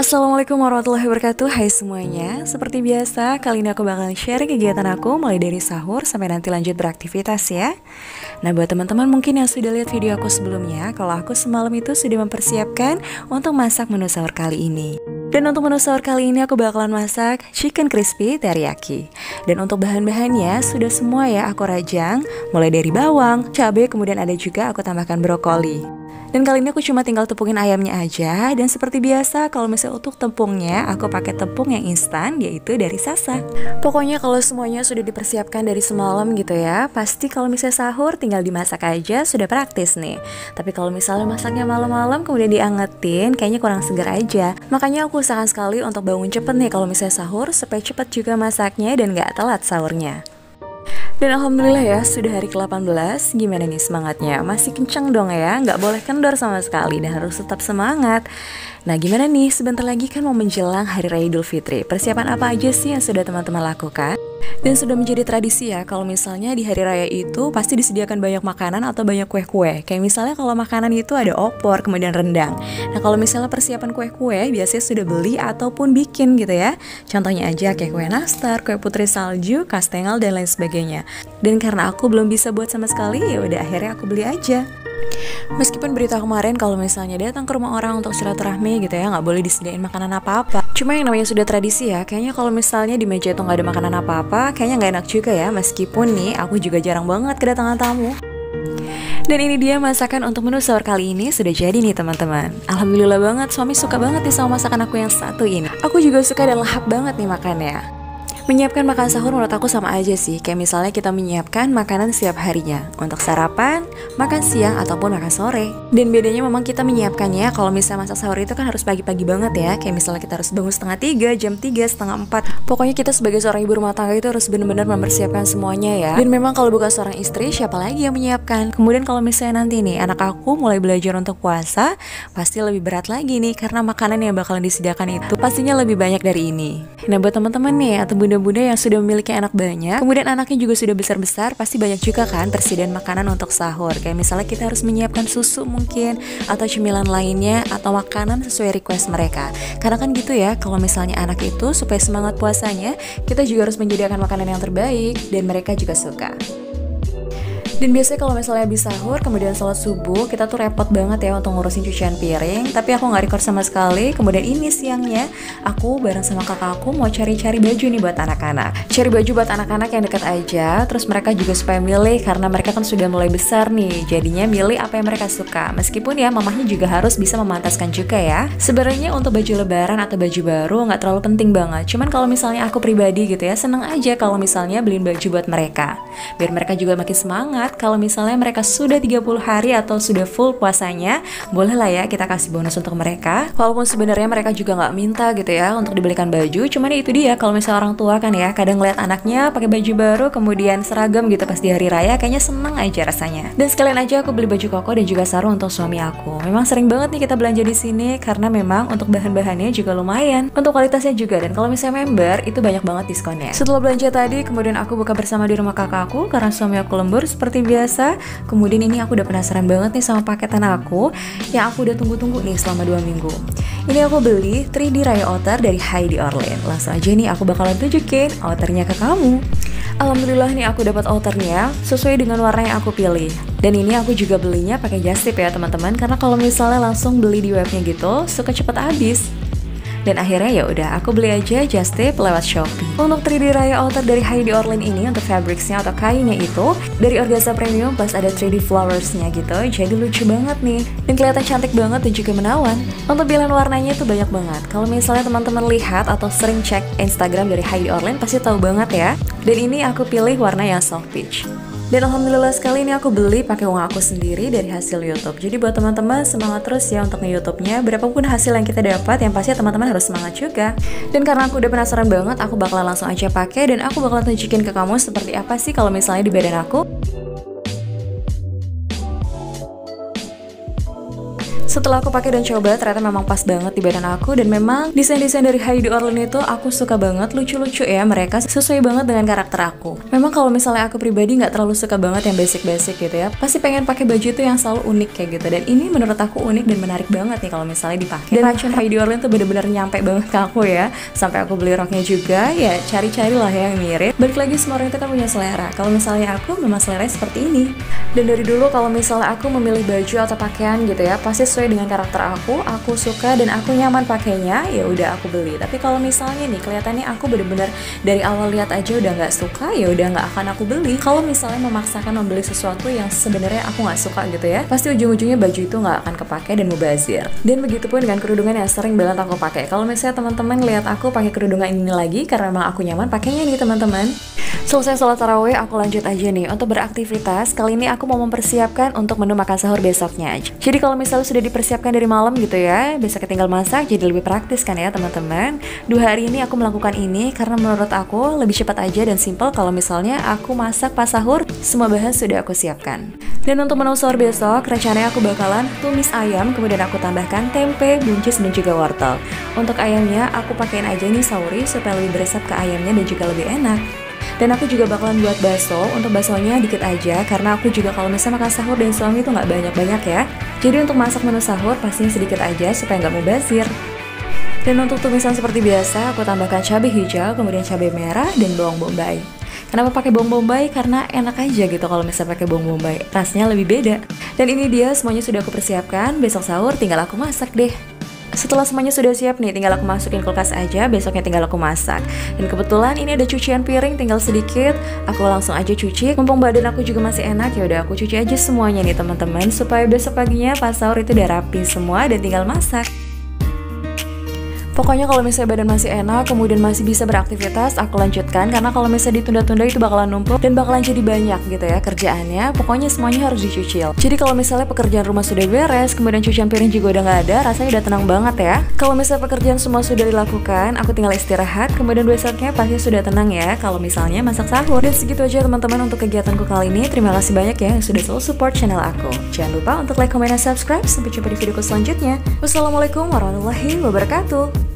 Assalamualaikum warahmatullahi wabarakatuh. Hai semuanya, seperti biasa kali ini aku bakal share kegiatan aku mulai dari sahur sampai nanti lanjut beraktivitas ya. Nah buat teman-teman mungkin yang sudah lihat video aku sebelumnya, kalau aku semalam itu sudah mempersiapkan untuk masak menu sahur kali ini. Dan untuk menu sahur kali ini aku bakalan masak chicken crispy teriyaki. Dan untuk bahan-bahannya sudah semua ya aku rajang, mulai dari bawang, cabai, kemudian ada juga aku tambahkan brokoli. Dan kali ini aku cuma tinggal tepungin ayamnya aja. Dan seperti biasa kalau misalnya untuk tepungnya aku pakai tepung yang instan, yaitu dari Sasa. Pokoknya kalau semuanya sudah dipersiapkan dari semalam gitu ya, pasti kalau misalnya sahur tinggal dimasak aja sudah praktis nih. Tapi kalau misalnya masaknya malam-malam kemudian diangetin, kayaknya kurang segar aja. Makanya aku usahakan sekali untuk bangun cepet nih kalau misalnya sahur, supaya cepet juga masaknya dan gak telat sahurnya. Dan alhamdulillah ya, sudah hari ke-18. Gimana nih semangatnya? Masih kenceng dong ya, nggak boleh kendor sama sekali dan harus tetap semangat. Nah gimana nih, sebentar lagi kan mau menjelang Hari Raya Idul Fitri. Persiapan apa aja sih yang sudah teman-teman lakukan? Dan sudah menjadi tradisi ya, kalau misalnya di hari raya itu pasti disediakan banyak makanan atau banyak kue-kue. Kayak misalnya kalau makanan itu ada opor, kemudian rendang. Nah kalau misalnya persiapan kue-kue biasanya sudah beli ataupun bikin gitu ya. Contohnya aja kayak kue nastar, kue putri salju, kastengel, dan lain sebagainya. Dan karena aku belum bisa buat sama sekali, ya udah akhirnya aku beli aja. Meskipun berita kemarin kalau misalnya datang ke rumah orang untuk silaturahmi gitu ya, nggak boleh disediain makanan apa-apa. Cuma yang namanya sudah tradisi ya, kayaknya kalau misalnya di meja itu nggak ada makanan apa-apa, kayaknya nggak enak juga ya. Meskipun nih aku juga jarang banget kedatangan tamu. Dan ini dia masakan untuk menu sahur kali ini sudah jadi nih teman-teman. Alhamdulillah banget, suami suka banget nih sama masakan aku yang satu ini. Aku juga suka dan lahap banget nih makannya. Menyiapkan makan sahur menurut aku sama aja sih. Kayak misalnya kita menyiapkan makanan setiap harinya, untuk sarapan, makan siang, ataupun makan sore. Dan bedanya memang kita menyiapkannya, kalau misalnya masak sahur itu kan harus pagi-pagi banget ya. Kayak misalnya kita harus bangun setengah 3, jam 3, setengah 4. Pokoknya kita sebagai seorang ibu rumah tangga itu harus benar-benar mempersiapkan semuanya ya. Dan memang kalau bukan seorang istri, siapa lagi yang menyiapkan? Kemudian kalau misalnya nanti nih anak aku mulai belajar untuk puasa, pasti lebih berat lagi nih, karena makanan yang bakalan disediakan itu pastinya lebih banyak dari ini. Nah buat teman-teman nih atau bunda yang sudah memiliki anak banyak, kemudian anaknya juga sudah besar-besar, pasti banyak juga kan persediaan makanan untuk sahur. Kayak misalnya kita harus menyiapkan susu mungkin, atau cemilan lainnya, atau makanan sesuai request mereka. Karena kan gitu ya, kalau misalnya anak itu supaya semangat puasanya, kita juga harus menyediakan makanan yang terbaik, dan mereka juga suka. Dan biasanya kalau misalnya habis sahur, kemudian sholat subuh, kita tuh repot banget ya untuk ngurusin cucian piring. Tapi aku gak record sama sekali. Kemudian ini siangnya, aku bareng sama kakak aku mau cari-cari baju nih buat anak-anak. Cari baju buat anak-anak yang dekat aja. Terus mereka juga supaya milih, karena mereka kan sudah mulai besar nih. Jadinya milih apa yang mereka suka. Meskipun ya mamahnya juga harus bisa memantaskan juga ya. Sebenarnya untuk baju lebaran atau baju baru gak terlalu penting banget. Cuman kalau misalnya aku pribadi gitu ya, seneng aja kalau misalnya beliin baju buat mereka. Biar mereka juga makin semangat. Kalau misalnya mereka sudah 30 hari atau sudah full puasanya, bolehlah ya kita kasih bonus untuk mereka. Walaupun sebenarnya mereka juga nggak minta gitu ya untuk dibelikan baju. Cuman itu dia, kalau misalnya orang tua kan ya kadang ngeliat anaknya pakai baju baru kemudian seragam gitu pas di hari raya, kayaknya seneng aja rasanya. Dan sekalian aja aku beli baju koko dan juga sarung untuk suami aku. Memang sering banget nih kita belanja di sini karena memang untuk bahan-bahannya juga lumayan, untuk kualitasnya juga. Dan kalau misalnya member itu banyak banget diskonnya. Setelah belanja tadi, kemudian aku buka bersama di rumah kakakku karena suami aku lembur seperti biasa. Kemudian ini aku udah penasaran banget nih sama paketan aku yang aku udah tunggu-tunggu nih selama 2 minggu. Ini aku beli 3D Raya Outer dari Heidi Orlen. Langsung aja nih aku bakalan tunjukin outernya ke kamu. Alhamdulillah nih aku dapat outernya sesuai dengan warna yang aku pilih. Dan ini aku juga belinya pakai just tip ya teman-teman, karena kalau misalnya langsung beli di webnya gitu suka cepet habis. Dan akhirnya ya udah aku beli aja just tip lewat Shopee. Untuk 3D Raya Outer dari Heidi Orlen ini, untuk fabricsnya atau kainnya itu dari organza premium plus ada 3D flowersnya gitu, jadi lucu banget nih dan kelihatan cantik banget dan juga menawan. Untuk pilihan warnanya itu banyak banget. Kalau misalnya teman-teman lihat atau sering cek Instagram dari Heidi Orlen pasti tahu banget ya. Dan ini aku pilih warna yang soft peach. Dan alhamdulillah sekali ini aku beli pakai uang aku sendiri dari hasil YouTube. Jadi buat teman-teman semangat terus ya untuk nge-YouTube-nya. Berapapun hasil yang kita dapat, yang pasti teman-teman harus semangat juga. Dan karena aku udah penasaran banget, aku bakalan langsung aja pakai dan aku bakalan tunjukin ke kamu seperti apa sih kalau misalnya di badan aku. Setelah aku pakai dan coba, ternyata memang pas banget di badan aku. Dan memang desain-desain dari Heidi Orlin itu aku suka banget, lucu-lucu ya, mereka sesuai banget dengan karakter aku. Memang kalau misalnya aku pribadi nggak terlalu suka banget yang basic-basic gitu ya, pasti pengen pakai baju itu yang selalu unik kayak gitu. Dan ini menurut aku unik dan menarik banget nih kalau misalnya dipakai. Dan racun Heidi Orlin tuh bener-bener nyampe banget ke aku ya, sampai aku beli roknya juga. Ya cari-cari lah ya yang mirip. Balik lagi, semua orang itu kan punya selera. Kalau misalnya aku memang selera seperti ini. Dan dari dulu kalau misalnya aku memilih baju atau pakaian gitu ya, pasti sesuai dengan karakter aku suka dan aku nyaman pakainya, ya udah aku beli. Tapi kalau misalnya nih kelihatannya aku bener-bener dari awal lihat aja udah nggak suka, ya udah nggak akan aku beli. Kalau misalnya memaksakan membeli sesuatu yang sebenarnya aku nggak suka gitu ya, pasti ujung-ujungnya baju itu nggak akan kepake dan mubazir. Dan begitupun dengan kerudungan yang sering banget aku pakai. Kalau misalnya teman-teman lihat aku pakai kerudungan ini lagi karena memang aku nyaman pakainya nih teman-teman. Selesai sholat tarawih, aku lanjut aja nih untuk beraktivitas. Kali ini aku mau mempersiapkan untuk menu makan sahur besoknya. Jadi kalau misalnya sudah dipersiapkan dari malam gitu ya, besoknya tinggal masak, jadi lebih praktis kan ya teman-teman. 2 hari ini aku melakukan ini karena menurut aku lebih cepat aja dan simple kalau misalnya aku masak pas sahur, semua bahan sudah aku siapkan. Dan untuk menu sahur besok, rencananya aku bakalan tumis ayam, kemudian aku tambahkan tempe, buncis, dan juga wortel. Untuk ayamnya, aku pakein aja nih sauri supaya lebih beresap ke ayamnya dan juga lebih enak. Dan aku juga bakalan buat bakso. Untuk baksonya dikit aja karena aku juga kalau misalnya makan sahur dan suami itu nggak banyak-banyak ya. Jadi untuk masak menu sahur pastinya sedikit aja supaya nggak mubazir. Dan untuk tumisan seperti biasa, aku tambahkan cabai hijau, kemudian cabai merah, dan bawang bombay. Kenapa pakai bawang bombay? Karena enak aja gitu kalau misalnya pakai bawang bombay, rasanya lebih beda. Dan ini dia semuanya sudah aku persiapkan. Besok sahur tinggal aku masak deh. Setelah semuanya sudah siap nih, tinggal aku masukin kulkas aja, besoknya tinggal aku masak. Dan kebetulan ini ada cucian piring tinggal sedikit, aku langsung aja cuci. Mumpung badan aku juga masih enak, ya udah aku cuci aja semuanya nih teman-teman, supaya besok paginya pas sahur itu udah rapi semua dan tinggal masak. Pokoknya kalau misalnya badan masih enak, kemudian masih bisa beraktivitas, aku lanjutkan. Karena kalau misalnya ditunda-tunda itu bakalan numpuk dan bakalan jadi banyak gitu ya kerjaannya. Pokoknya semuanya harus dicucil. Jadi kalau misalnya pekerjaan rumah sudah beres, kemudian cucian piring juga udah nggak ada, rasanya udah tenang banget ya. Kalau misalnya pekerjaan semua sudah dilakukan, aku tinggal istirahat, kemudian besoknya pasti sudah tenang ya kalau misalnya masak sahur. Dan segitu aja teman-teman untuk kegiatanku kali ini. Terima kasih banyak ya yang sudah selalu support channel aku. Jangan lupa untuk like, comment, dan subscribe. Sampai jumpa di videoku selanjutnya. Wassalamualaikum warahmatullahi wabarakatuh.